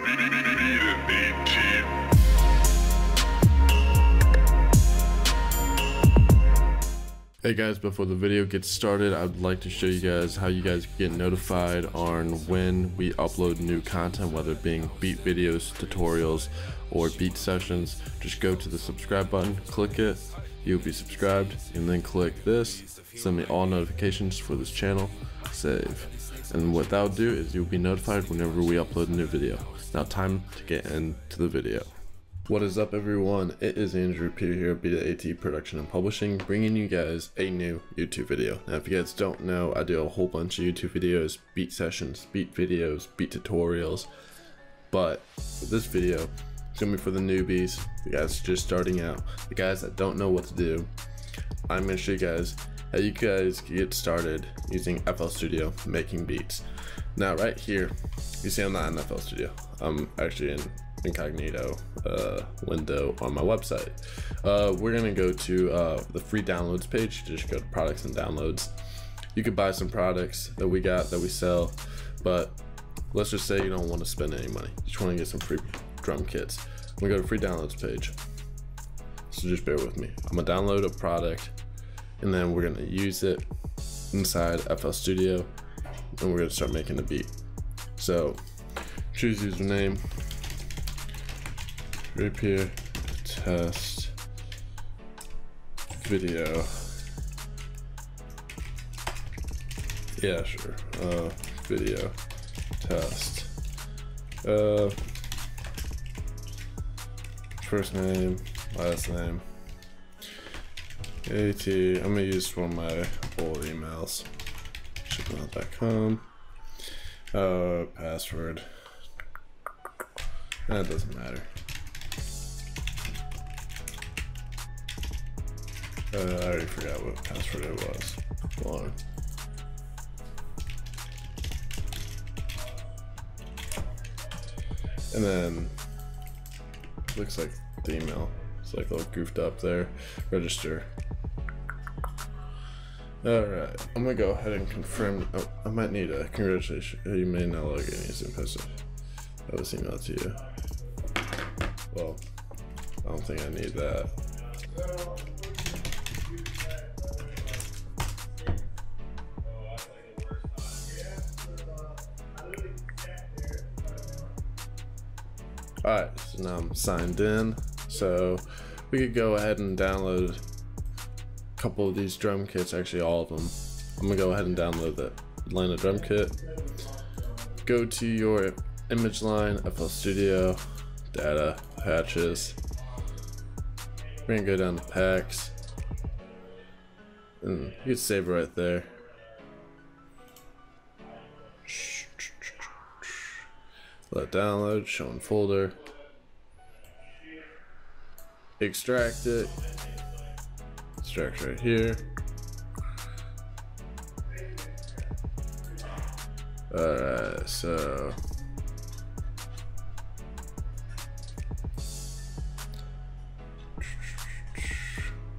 Hey guys, before the video gets started, I'd like to show you guys how you guys can get notified on when we upload new content, whether it being beat videos, tutorials, or beat sessions. Just go to the subscribe button, click it, you'll be subscribed, and then click this, send me all notifications for this channel, save. And what that'll do is you'll be notified whenever we upload a new video. Now time to get into the video. What is up everyone, it is Andrew P here at Beat It AT Production and Publishing, bringing you guys a new YouTube video. Now if you guys don't know, I do a whole bunch of YouTube videos, beat sessions, beat videos, beat tutorials, but for this video, it's gonna be for the newbies, the guys just starting out, the guys that don't know what to do. I'm gonna show you guys how you guys can get started using FL Studio making beats. Now right here, you see I'm not in FL Studio, I'm actually in incognito window on my website. We're gonna go to the free downloads page. Just go to products and downloads. You could buy some products that we got that we sell, but let's just say you don't want to spend any money, you just want to get some free drum kits. I'm gonna go to free downloads page, so just bear with me. I'm gonna download a product and then we're gonna use it inside FL Studio and we're gonna start making the beat. So choose username, repair test video. Yeah, sure. Video test. First name, last name. AT. I'm gonna use one of my old emails. Chipmouth.com. Password. That doesn't matter. I already forgot what password it was. Hold on. And then looks like the email. It's like a little goofed up there. Register. Alright, I'm gonna go ahead and confirm. Oh, I might need a congratulations. You may now log in using password. I was emailed to you. Well, I don't think I need that. Alright, so now I'm signed in, so we could go ahead and download a couple of these drum kits, actually all of them. I'm gonna go ahead and download the Atlanta drum kit. Go to your image line, FL Studio, data, patches. We're gonna go down to packs, and you can save it right there. Let download, show in folder, extract it, extract right here. Alright, so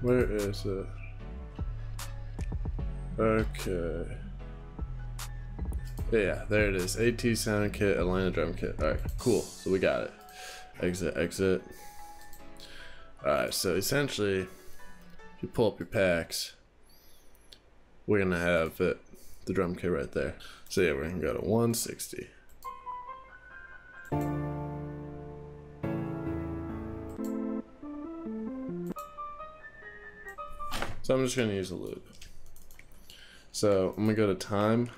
where is it? Okay. Yeah, there it is. AT sound kit, Atlanta drum kit. Alright, cool. So we got it. Exit, exit. Alright, so essentially, if you pull up your packs, we're gonna have it, the drum kit right there. So yeah, we're gonna go to 160. So I'm just gonna use a loop. So I'm gonna go to time.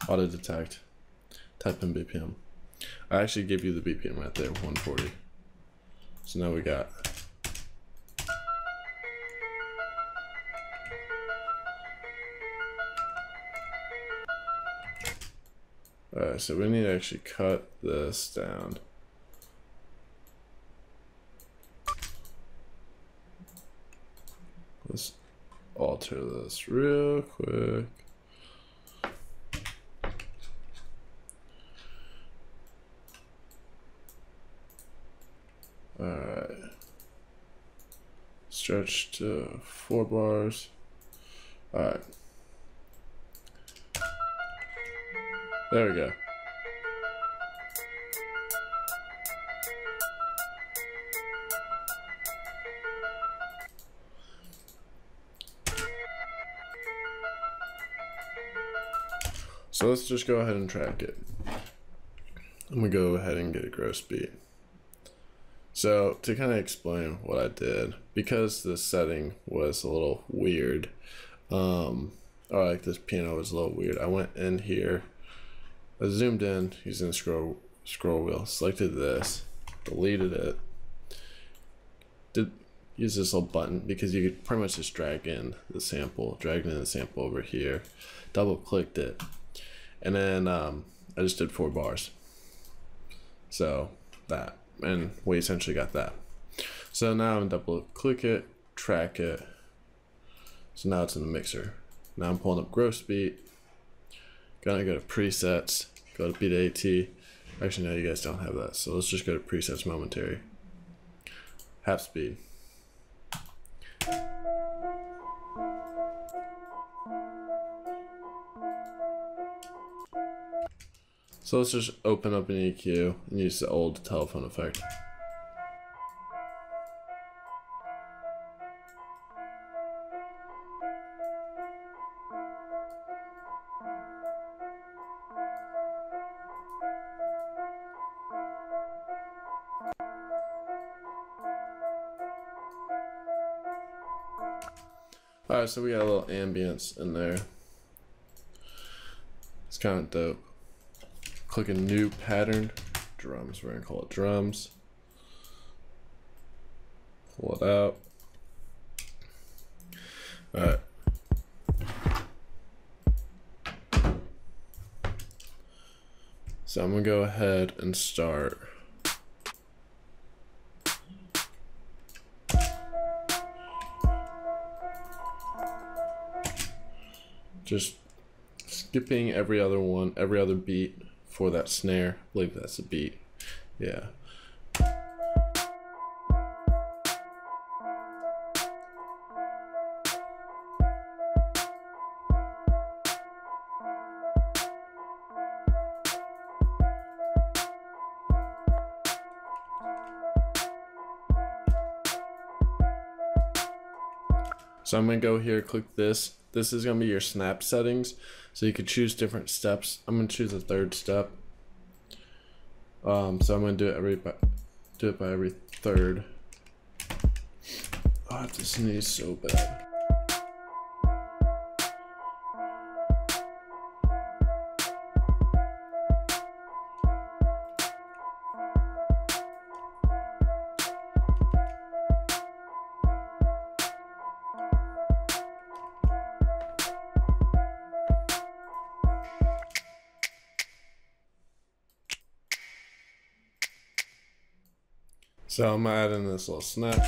Auto detect, type in BPM. I actually give you the BPM right there, 140. So now we got. Alright, so we need to actually cut this down. Let's alter this real quick. Alright, stretch to 4 bars. Alright, there we go. So let's just go ahead and track it. I'm gonna go ahead and get a gross beat. So to kind of explain what I did, because the setting was a little weird, or like this piano was a little weird, I went in here, I zoomed in using the scroll wheel, selected this, deleted it, did use this little button because you could pretty much just drag in the sample over here, double clicked it, and then I just did 4 bars. So that, and we essentially got that. So now I'm double click it, track it. So now it's in the mixer. Now I'm pulling up gross beat. Gonna go to presets, go to Beat It AT. Actually, no, you guys don't have that. So let's just go to presets momentary. Half speed. So let's just open up an EQ and use the old telephone effect. Alright, so we got a little ambience in there. It's kind of dope. Click a new pattern, drums, we're gonna call it drums. Pull it out. Alright. So I'm gonna go ahead and start. Just skipping every other beat for that snare. I believe that's a beat. Yeah. So I'm gonna go here, click this. This is gonna be your snap settings. So you could choose different steps. I'm gonna choose a 3rd step. So I'm gonna do it by every 3rd. Oh, I have to sneeze so bad. So I'm adding this little snap.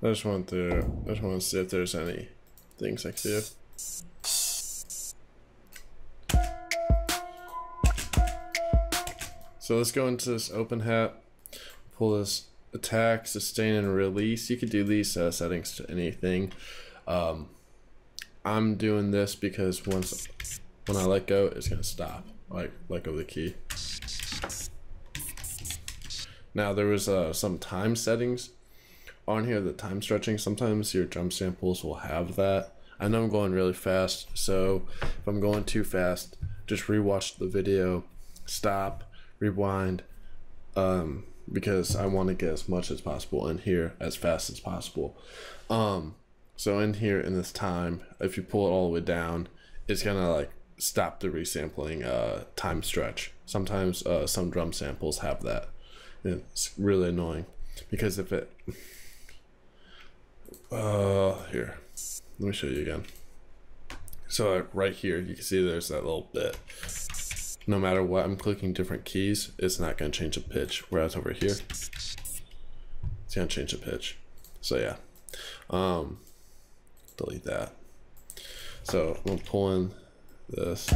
I just want to see if there's any things I can do. So let's go into this open hat, pull this attack, sustain, and release. You could do these settings to anything. I'm doing this because when I let go, it's gonna stop. Like let go of the key. Now there was some time settings on here, the time stretching. Sometimes your drum samples will have that. I know I'm going really fast, so if I'm going too fast, just rewatch the video, stop, rewind, because I want to get as much as possible in here as fast as possible. So in here in this time, if you pull it all the way down, it's gonna like stop the resampling time stretch. Sometimes some drum samples have that. It's really annoying because if it here, let me show you again. So right here, you can see there's that little bit. No matter what, I'm clicking different keys, it's not gonna change the pitch. Whereas over here, it's gonna change the pitch. So yeah, delete that. So I'm gonna pull in this.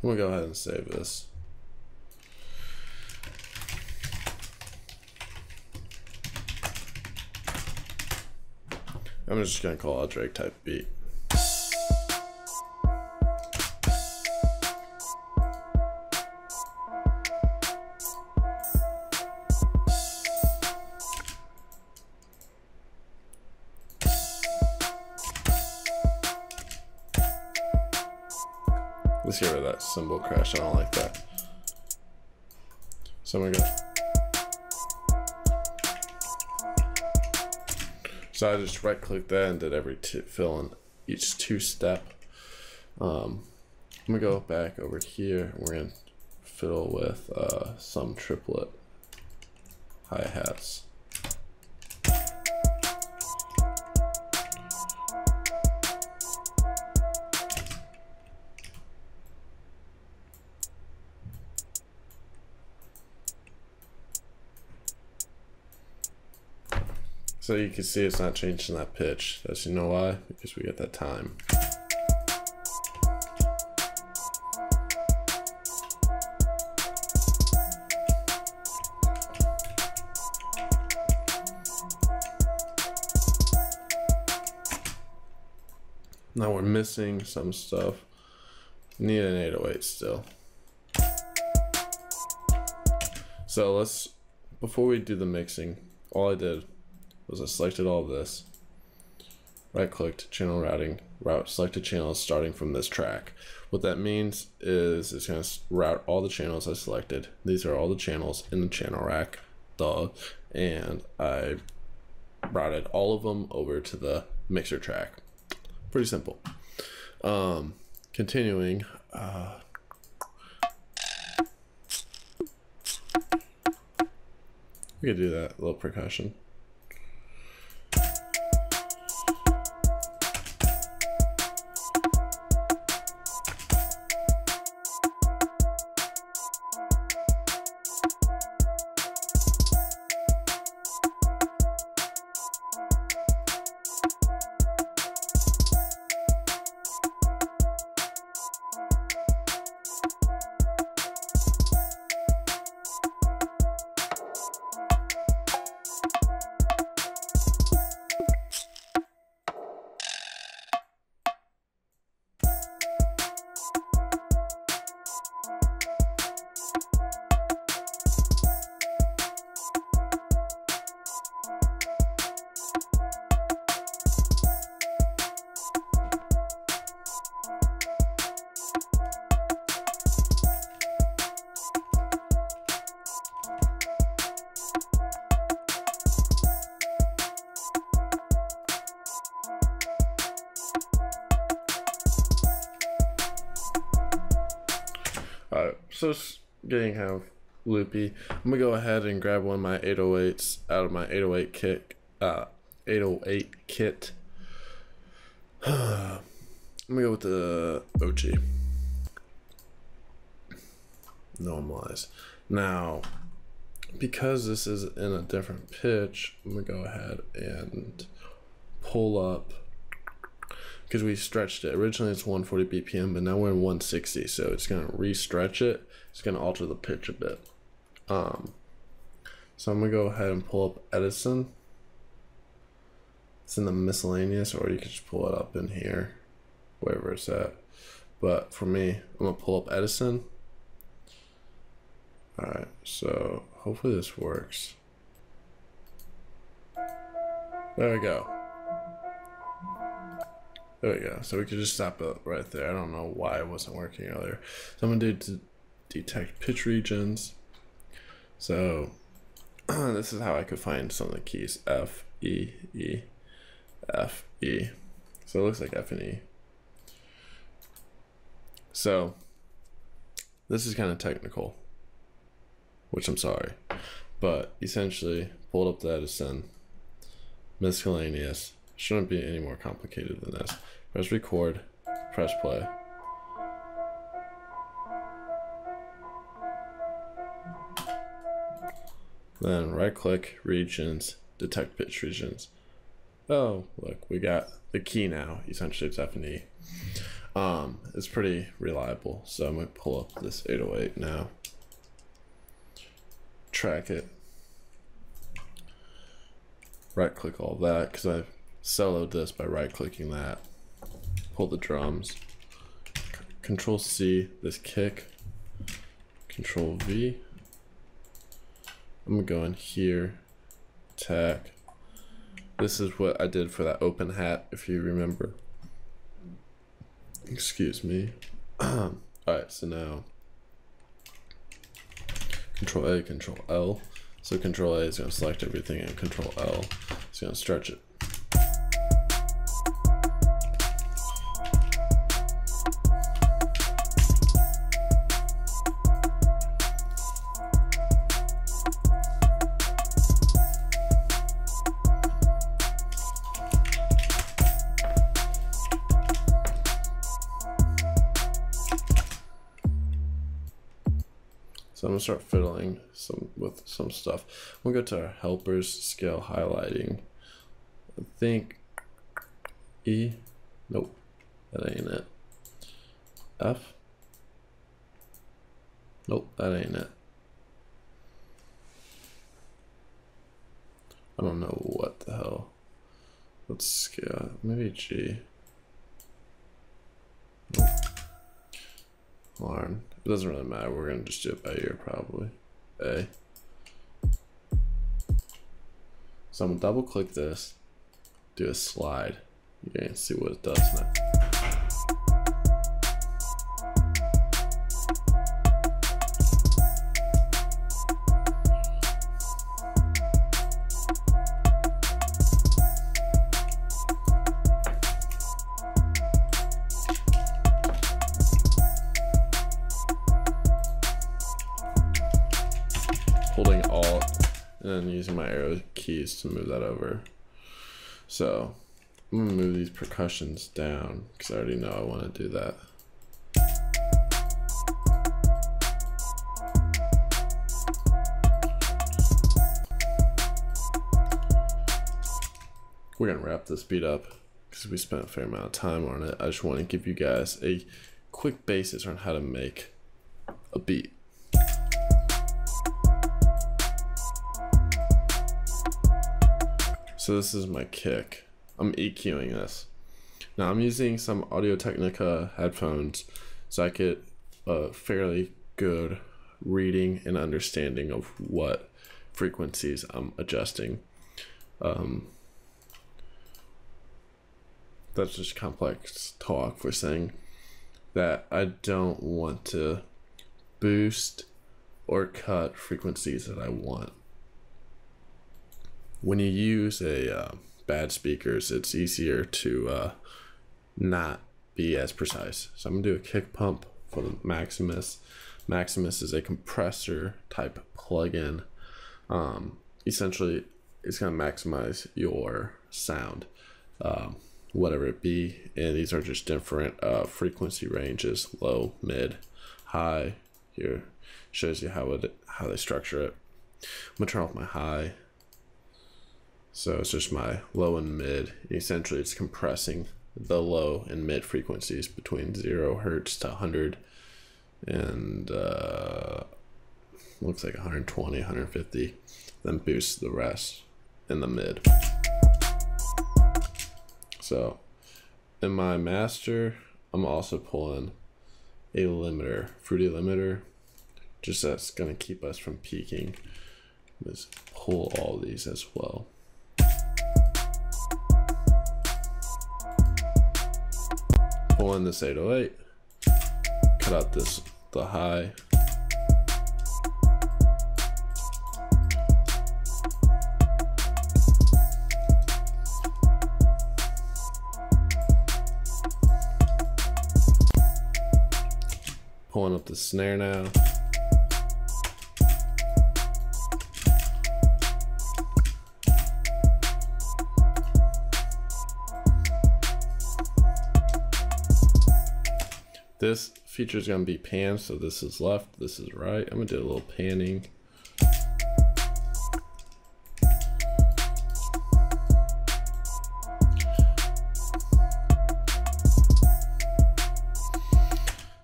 I'm gonna go ahead and save this. I'm just gonna call it a Drake type beat. Let's get rid of that cymbal crash. I don't like that. So I'm gonna go. So I just right click that and did every fill in each two step. I'm gonna go back over here and we're gonna fiddle with some triplet hi-hats. So you can see it's not changing that pitch. That's, you know why? Because we get that time. Now we're missing some stuff. Need an 808 still. So let's, before we do the mixing, all I did was I selected all of this, right clicked, channel routing, route selected channels starting from this track. What that means is it's going to route all the channels I selected. These are all the channels in the channel rack, and I routed all of them over to the mixer track. Pretty simple. Continuing, we could do that, a little percussion. Alright, so it's getting kind of loopy. I'm gonna go ahead and grab one of my 808s out of my 808 kit. I'm gonna go with the OG. Normalize. Now, because this is in a different pitch, I'm gonna go ahead and pull up, because we stretched it. Originally it's 140 BPM, but now we're in 160, so it's gonna re-stretch it. It's gonna alter the pitch a bit. So I'm gonna go ahead and pull up Edison. It's in the miscellaneous, or you can just pull it up in here, wherever it's at. But for me, I'm gonna pull up Edison. Alright, so hopefully this works. There we go. There we go. So we could just stop it right there. I don't know why it wasn't working earlier. So I'm gonna do detect pitch regions. So this is how I could find some of the keys: F, E, E, F, E. So it looks like F and E. So this is kind of technical, which I'm sorry, but essentially pulled up the Edison, miscellaneous. Shouldn't be any more complicated than this. Press record, press play. Then right click, regions, detect pitch regions. Oh, look, we got the key now. Essentially it's F and E. It's pretty reliable. So I'm gonna pull up this 808 now. Track it. Right click all that, because I soloed this by right clicking that, pull the drums, Control C, this kick, Control V. I'm gonna go in here, attack. This is what I did for that open hat, if you remember. Excuse me. Alright, so now Control A, Control L. So Control A is going to select everything, and Control L is going to stretch it. So I'm gonna start fiddling with some stuff. We'll go to our helpers, scale highlighting. I think E, nope, that ain't it. F, nope, that ain't it. I don't know what the hell. Let's scale, maybe G. Nope. Darn. It doesn't really matter, we're gonna just do it by ear probably. A. So I'm gonna double click this, do a slide. You can see what it does now. Holding Alt and then using my arrow keys to move that over. So I'm gonna move these percussions down because I already know I want to do that. We're gonna wrap this beat up because we spent a fair amount of time on it. I just want to give you guys a quick basis on how to make a beat. So this is my kick. I'm EQing this. Now I'm using some Audio-Technica headphones so I get a fairly good reading and understanding of what frequencies I'm adjusting. That's just complex talk for saying that I don't want to boost or cut frequencies that I want. When you use a bad speakers, it's easier to not be as precise. So I'm gonna do a kick pump for the Maximus. Maximus is a compressor type plugin. Essentially, it's gonna maximize your sound, whatever it be. And these are just different frequency ranges: low, mid, high. Here shows you how they structure it. I'm gonna turn off my high. So it's just my low and mid. Essentially, it's compressing the low and mid frequencies between 0 hertz to 100 and looks like 120, 150, then boosts the rest in the mid. So in my master, I'm also pulling a limiter, fruity limiter, just that's gonna keep us from peaking. Let's pull all these as well. Pull in this 808, cut out the high. Pulling up the snare now. This feature is going to be pan, so this is left, this is right. I'm going to do a little panning.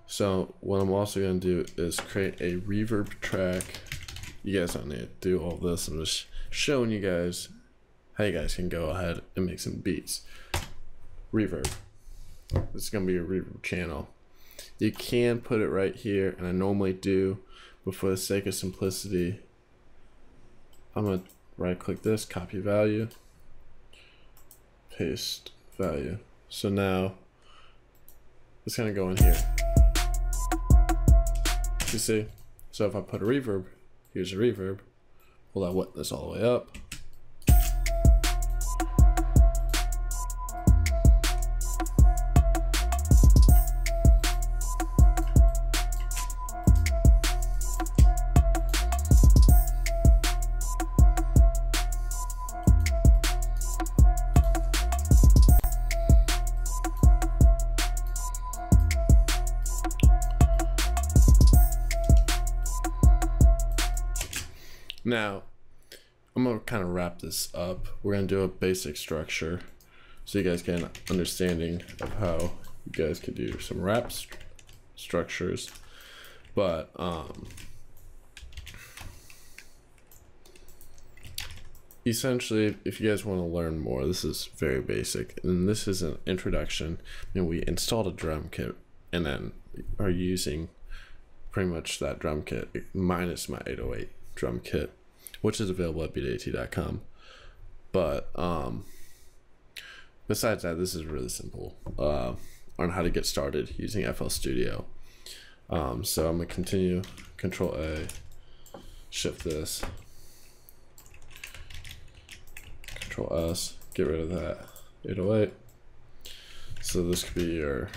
So what I'm also going to do is create a reverb track. You guys don't need to do all this. I'm just showing you guys how you guys can go ahead and make some beats. Reverb. This is going to be a reverb channel. You can put it right here, and I normally do, but for the sake of simplicity, I'm going to right click this, copy value, paste value. So now it's going to go in here. You see? So if I put a reverb, here's a reverb, pull that wetness all the way up. Now, I'm going to kind of wrap this up. We're going to do a basic structure so you guys get an understanding of how you guys could do some rap structures. But essentially, if you guys want to learn more, this is very basic. And this is an introduction. And we installed a drum kit and then are using pretty much that drum kit minus my 808 drum kit, which is available at beatat.com. But besides that, this is really simple on how to get started using FL Studio. So I'm gonna continue, Control A, shift this, Control S, get rid of that 808. So this could be your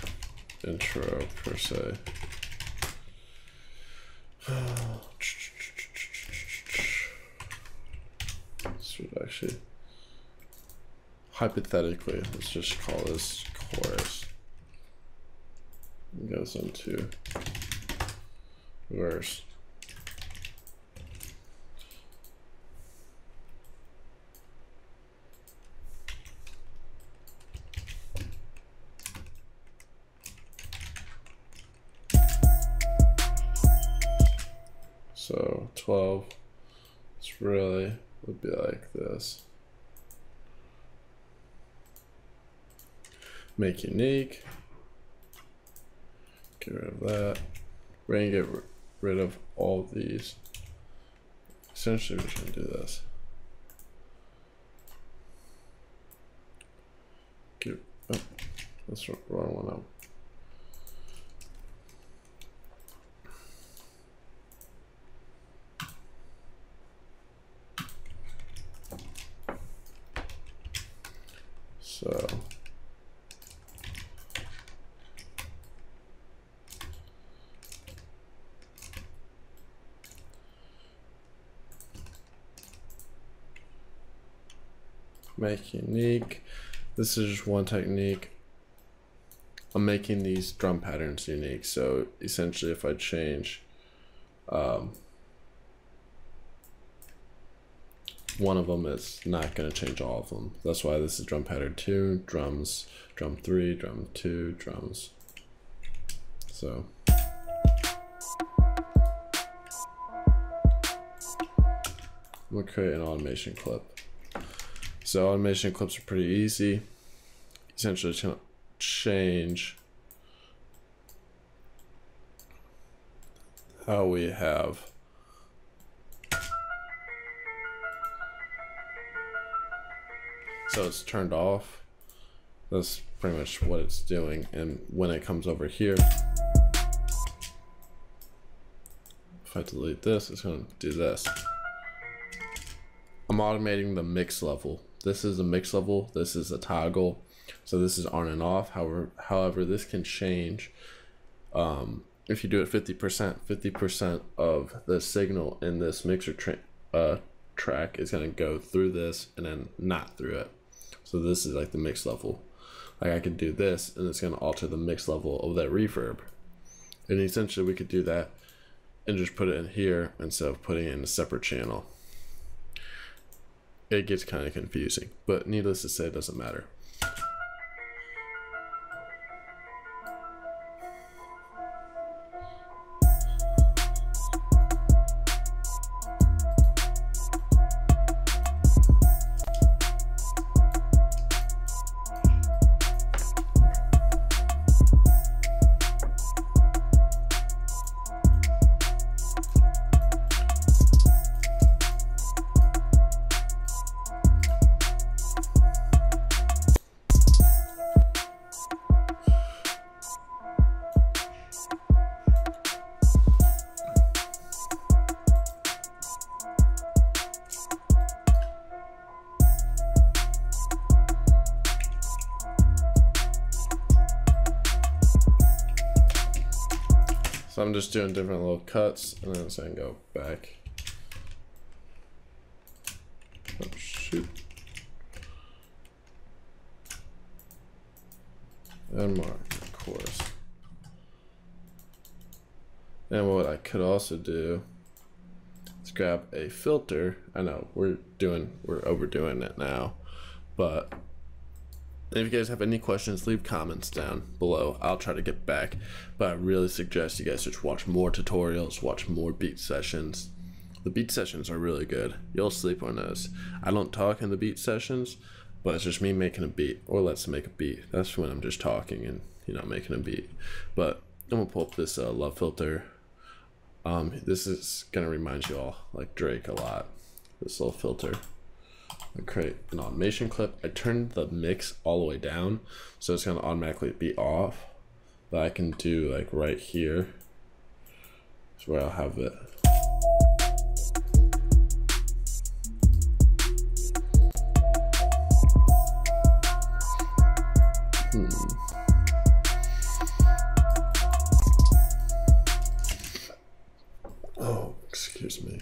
intro per se. Actually, hypothetically, let's just call this chorus. It goes into verse. So 12, it's really would be like this. Make unique. Get rid of that. We're gonna get rid of all of these. Essentially, we're just gonna do this. Oh, let's run one up. So make unique. This is just one technique. I'm making these drum patterns unique. So essentially, if I change one of them, it's not going to change all of them. That's why this is drum pattern 2, drums, drum 3, drum 2, drums. So I'm going to create an automation clip. So automation clips are pretty easy. Essentially, it's going to change how we have so it's turned off. That's pretty much what it's doing. And when it comes over here, if I delete this, it's going to do this. I'm automating the mix level. This is a mix level. This is a toggle. So this is on and off. However, this can change. If you do it 50% of the signal in this mixer track is going to go through this and then not through it. So this is like the mix level. Like I could do this and it's going to alter the mix level of that reverb. And essentially we could do that and just put it in here instead of putting it in a separate channel. It gets kind of confusing, but needless to say, it doesn't matter. So I'm just doing different little cuts, and then it's gonna go back. Oh shoot. And mark, of course. And what I could also do is grab a filter. I know we're overdoing it now, but if you guys have any questions, leave comments down below. I'll try to get back, but I really suggest you guys just watch more tutorials, watch more beat sessions. The beat sessions are really good. You'll sleep on those. I don't talk in the beat sessions, but it's just me making a beat, or let's make a beat. That's when I'm just talking and, you know, making a beat. But I'm gonna pull up this love filter. This is gonna remind you all like Drake a lot. This little filter. I create an automation clip. I turned the mix all the way down, so it's gonna automatically be off. But I can do like right here is where I'll have it. Oh, excuse me.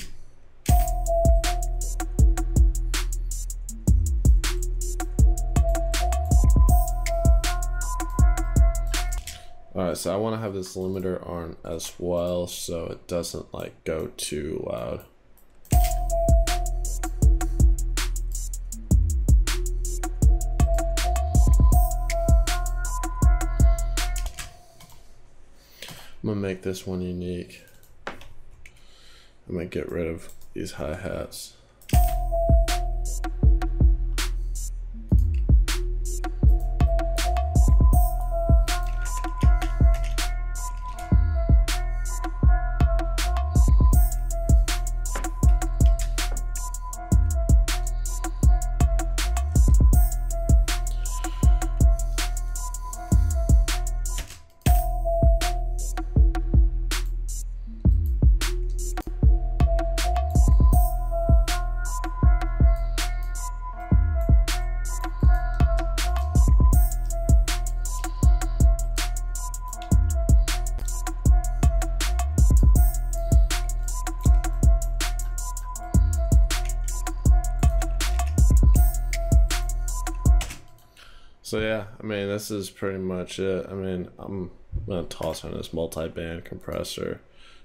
Alright, so I want to have this limiter on as well so it doesn't like go too loud. I'm gonna make this one unique. I'm gonna get rid of these hi-hats. So yeah, I mean, this is pretty much it. I mean, I'm gonna toss on this multi-band compressor,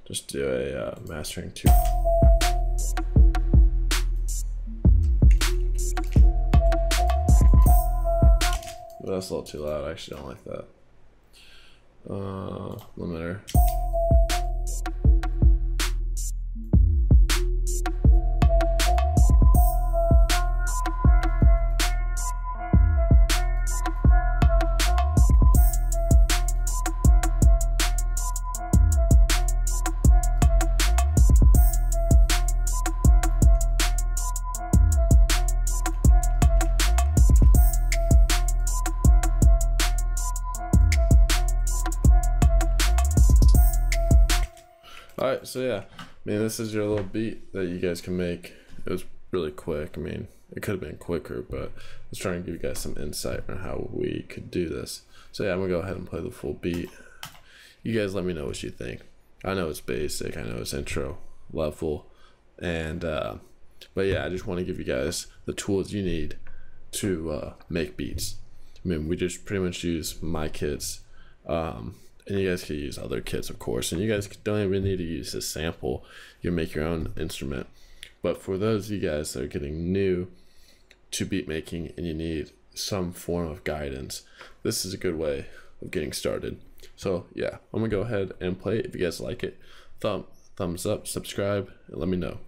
just do a mastering 2. That's a little too loud. I actually don't like that. Limiter. Alright, so yeah, I mean, this is your little beat that you guys can make. It was really quick. I mean, it could have been quicker, but I was trying to give you guys some insight on how we could do this. So yeah, I'm gonna go ahead and play the full beat. You guys let me know what you think. I know it's basic, I know it's intro level, and but yeah, I just want to give you guys the tools you need to make beats. I mean, we just pretty much use my kits, and you guys can use other kits, of course, and you guys don't even need to use a sample. You can make your own instrument. But for those of you guys that are getting new to beat making and you need some form of guidance, this is a good way of getting started. So yeah, I'm gonna go ahead and play it. If you guys like it, thumbs up, subscribe, and let me know.